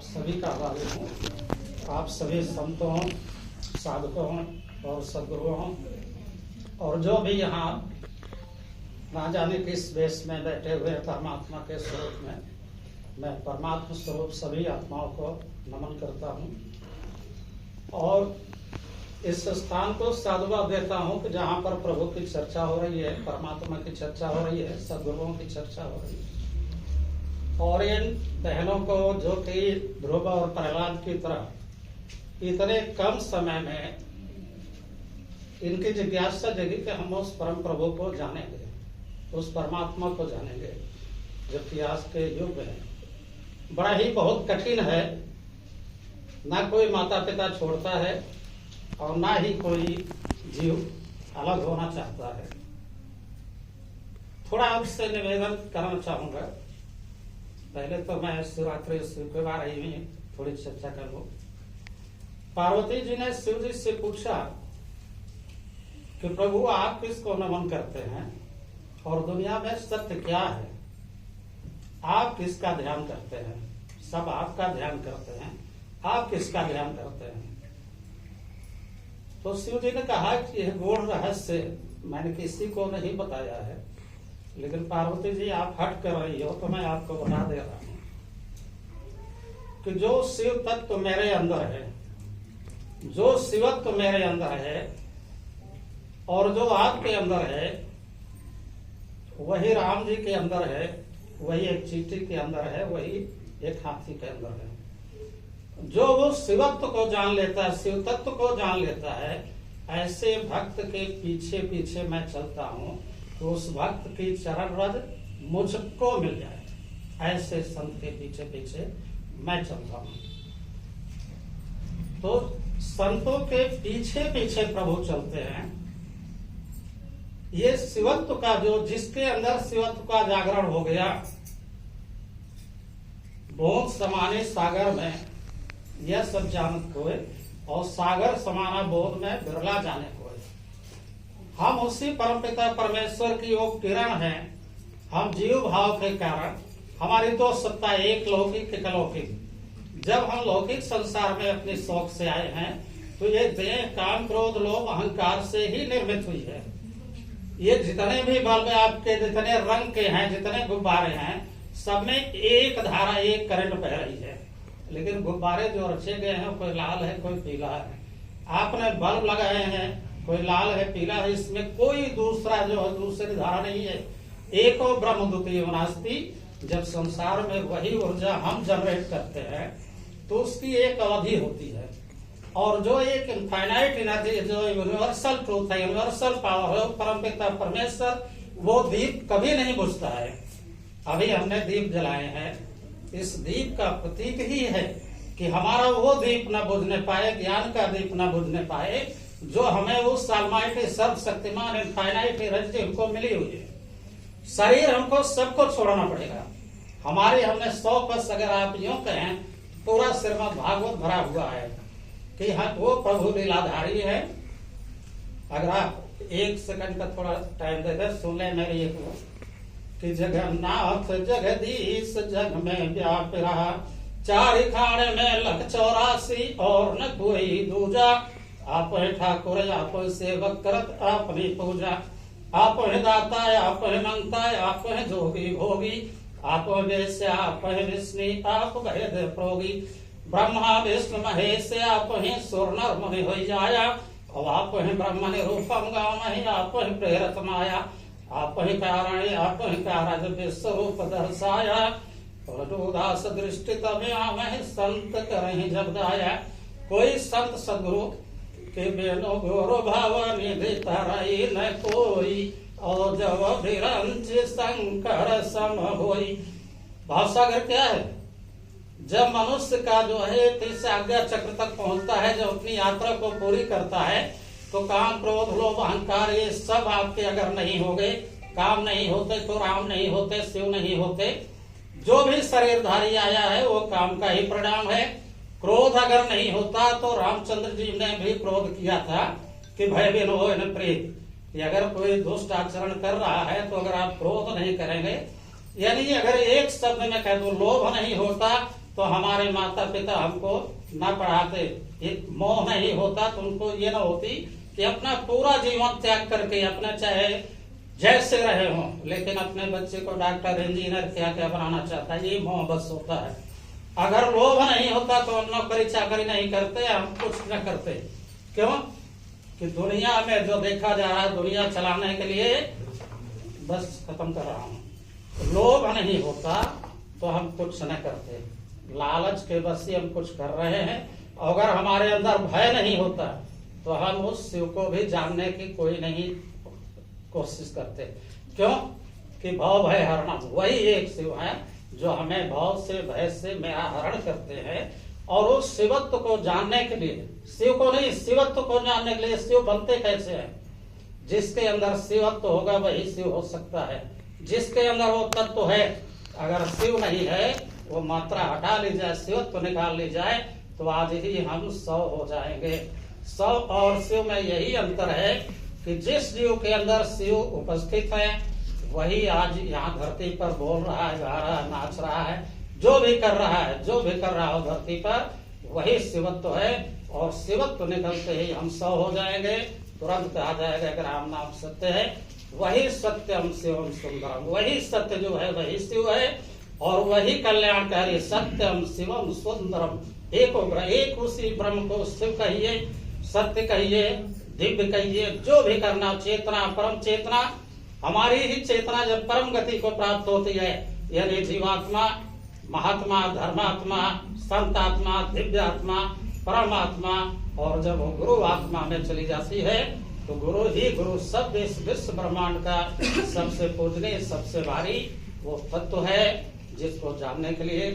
सभी का आभारी हूँ। आप सभी संतों, साधकों और सदगुरुओं और जो भी यहाँ ना जाने किस वेश में बैठे हुए परमात्मा के स्वरूप में, मैं परमात्मा स्वरूप सभी आत्माओं को नमन करता हूँ और इस स्थान को साधुवाद देता हूँ कि जहाँ पर प्रभु की चर्चा हो रही है, परमात्मा की चर्चा हो रही है, सदगुरुओं की चर्चा हो रही है और इन बहनों को जो कि ध्रुव और प्रहलाद की तरह इतने कम समय में इनकी जिज्ञासा जगी कि हम उस परम प्रभु को जानेंगे, उस परमात्मा को जानेंगे जबकि आज के युग में बड़ा ही बहुत कठिन है। ना कोई माता पिता छोड़ता है और ना ही कोई जीव अलग होना चाहता है। थोड़ा आपसे निवेदन करना चाहूंगा। पहले तो मैं शिवरात्रि के बारे में थोड़ी चर्चा कर लूं। पार्वती जी ने शिव जी से पूछा कि प्रभु आप किसको नमन करते हैं और दुनिया में सत्य क्या है, आप किसका ध्यान करते हैं? सब आपका ध्यान करते हैं, आप किसका ध्यान करते हैं? तो शिव जी ने कहा कि यह गूढ़ रहस्य मैंने किसी को नहीं बताया है, लेकिन पार्वती जी आप हट कर रही हो तो मैं आपको बता दे रहा हूं कि जो शिव तत्व मेरे अंदर है, जो शिवत्व मेरे अंदर है और जो आपके अंदर है, वही राम जी के अंदर है, वही एक चींटी के अंदर है, वही एक हाथी के अंदर है। जो वो शिवत्व को जान लेता है, शिव तत्व को जान लेता है, ऐसे भक्त के पीछे पीछे मैं चलता हूँ तो उस भक्त की चरण रज मुझको मिल जाए। ऐसे संत के पीछे पीछे मैं चलता हूँ। तो संतों के पीछे पीछे प्रभु चलते हैं। ये शिवत्व का जो जिसके अंदर शिवत्व का जागरण हो गया, बूंद समाने सागर में यह सब जानत कोय और सागर समाना बोध में बिरला जाने कोय। हम उसी परमपिता परमेश्वर की वो किरण हैं। हम जीव भाव के कारण हमारी तो सत्ता एक लौकिक एक अलौकिक। जब हम लौकिक संसार में अपने शौक से आए हैं तो ये देह काम क्रोध लोभ अहंकार से ही निर्मित हुई है। ये जितने भी बल्ब आपके जितने रंग के हैं, जितने गुब्बारे हैं, सब में एक धारा एक करंट बह रही है, लेकिन गुब्बारे जो रचे गए हैं कोई लाल है कोई पीला है। आपने बल्ब लगाए हैं, कोई लाल है पीला है, इसमें कोई दूसरा जो है दूसरी धारा नहीं है। एको ब्रह्म द्वितीयो नास्ति। जब संसार में वही ऊर्जा हम जनरेट करते हैं तो उसकी एक अवधि होती है और जो एक इनफाइनाइट एनर्जी, जो यूनिवर्सल ट्रूथ है, यूनिवर्सल पावर है, परमपिता परमेश्वर, वो दीप कभी नहीं बुझता है। अभी हमने दीप जलाए हैं, इस दीप का प्रतीक ही है कि हमारा वो दीप न बुझने पाए, ज्ञान का दीप न बुझने पाए जो हमें उस अलमाइटी सर्वशक्तिमान इनफाइनाइट एनर्जी हमको मिली हुई है। शरीर हमको सबको छोड़ना पड़ेगा। हमारे हमने 100% अगर आप यूं कहें पूरा श्रीमद् भागवत भरा हुआ है कि वो प्रभु लीलाधारी है। अगर आप एक सेकंड का थोड़ा टाइम दे दे, सुन ले मेरी एक कि जगन्नाथ जगदीश जग में व्याप रहा, चार खाने में लख 84 और न कोई दूजा। आप ठाकुर आप सेवक करत अपनी पूजा, आप दाता आप मंगता आप जोगी भोगी, आप वेश्य आप विष्णु आप भेद प्रोगी। ब्रह्मा विष्णु महेश आप सुर नर मुनि हो जाया, और आप ब्रह्म निरूपम गामहि आप प्रेरत माया। आप ही कारण आप ही कारज विश्व रूप दर्शाया, दास दृष्टि तमें संत करहि जब दाया। कोई संत सदगुरु के बेनो गौरव भाव निधि तरई न कोई, और जब विरंच शंकर सम होई। भावसागर क्या है? जब मनुष्य का जो है तीस आज्ञा चक्र तक पहुंचता है, जब अपनी यात्रा को पूरी करता है, तो काम क्रोध लोभ अहंकार ये सब आपके अगर नहीं हो गए, काम नहीं होते तो राम नहीं होते, शिव नहीं होते। जो भी शरीरधारी आया है वो काम का ही परिणाम है। क्रोध अगर नहीं होता तो रामचंद्र जी ने भी क्रोध किया था कि भय बिन हो न प्रीत। अगर कोई दुष्ट आचरण कर रहा है तो अगर आप क्रोध नहीं करेंगे, यानी अगर एक शब्द में कह दो लोभ नहीं होता तो हमारे माता पिता हमको न पढ़ाते, एक मोह नहीं होता तो उनको ये न होती कि अपना पूरा जीवन त्याग करके अपने चाहे जैसे रहे हों लेकिन अपने बच्चे को डॉक्टर इंजीनियर क्या क्या बनाना चाहता है, ये मोह बस होता है। अगर लोभ नहीं होता तो हम नौकरी चाकरी नहीं करते, हम कुछ न करते। क्यों कि दुनिया में जो देखा जा रहा है, दुनिया चलाने के लिए बस खत्म कर रहा हूं। लोभ नहीं होता तो हम कुछ न करते, लालच के बस से हम कुछ कर रहे हैं। अगर हमारे अंदर भय नहीं होता तो हम उस शिव को भी जानने की कोई नहीं कोशिश करते। क्यों कि भव भय हरणम, वही एक शिव है जो हमें भव से भय से मेरा हरण करते हैं। और उस शिवत्व को जानने के लिए, शिव को नहीं शिवत्व को जानने के लिए, शिव बनते कैसे हैं? जिसके अंदर शिवत्व होगा वही शिव हो सकता है। जिसके अंदर वो तत्व है, अगर शिव नहीं है वो मात्रा हटा ली जाए, शिवत्व निकाल ली जाए तो आज ही हम 100 हो जाएंगे। 100 और शिव में यही अंतर है कि जिस जीव के अंदर शिव उपस्थित है वही आज यहाँ धरती पर बोल रहा है, गा रहा है, नाच रहा है, जो भी कर रहा है, जो भी कर रहा हो धरती पर वही शिवत्व है। और शिवत्व निकलते ही हम 100 हो जाएंगे, तुरंत आ जाएगा कि राम नाम सत्य है, वही सत्यम शिवम सुंदरम, वही सत्य जो है वही शिव है और वही कल्याणकारी सत्यम शिवम सुंदरम। एक उसी ब्रह्म को शिव कहिए, सत्य कहिए, दिव्य कहिए, जो भी करना, चेतना परम चेतना, हमारी ही चेतना जब परम गति को प्राप्त होती है, यानी जीवात्मा, महात्मा, धर्मात्मा, संतात्मा, दिव्यात्मा, परमात्मा, और जब वो गुरु आत्मा में चली जाती है तो गुरु ही गुरु, सब विश्व ब्रह्मांड का सबसे पूजनीय, सबसे भारी वो तत्व है जिसको जानने के लिए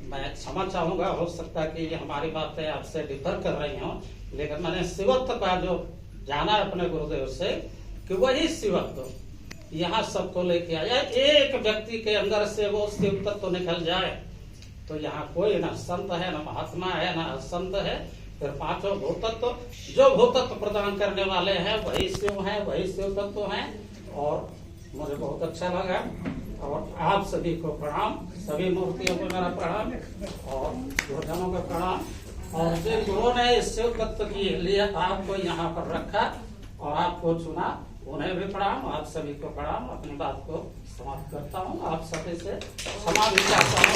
मैं क्षमा चाहूंगा। हो सकता है कि ये हमारी बातें आपसे डिफर कर रही हों, लेकिन मैंने शिवत्व का जो जाना अपने गुरुदेव से कि वही शिवत्व यहाँ सबको लेके आया। एक व्यक्ति के अंदर से वो शिव तत्व निकल जाए तो यहाँ कोई ना संत है, ना महात्मा है, ना संत है। फिर पांचों भूतत्व, जो भूतत्व प्रदान करने वाले हैं वही शिव हैं, वही शिव तत्व हैं। और मुझे बहुत अच्छा लगा और आप सभी को प्रणाम, सभी मूर्तियों को मेरा प्रणाम और गुरुजनों का प्रणाम। और जिन गुरुओं ने इस शिव तत्व के लिए आपको यहाँ पर रखा और आपको चुना उन्हें भी प्रणाम, आप सभी को प्रणाम। अपनी बात को समाप्त करता हूँ, आप सभी से क्षमा भी चाहता हूँ।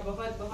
बहुत बहुत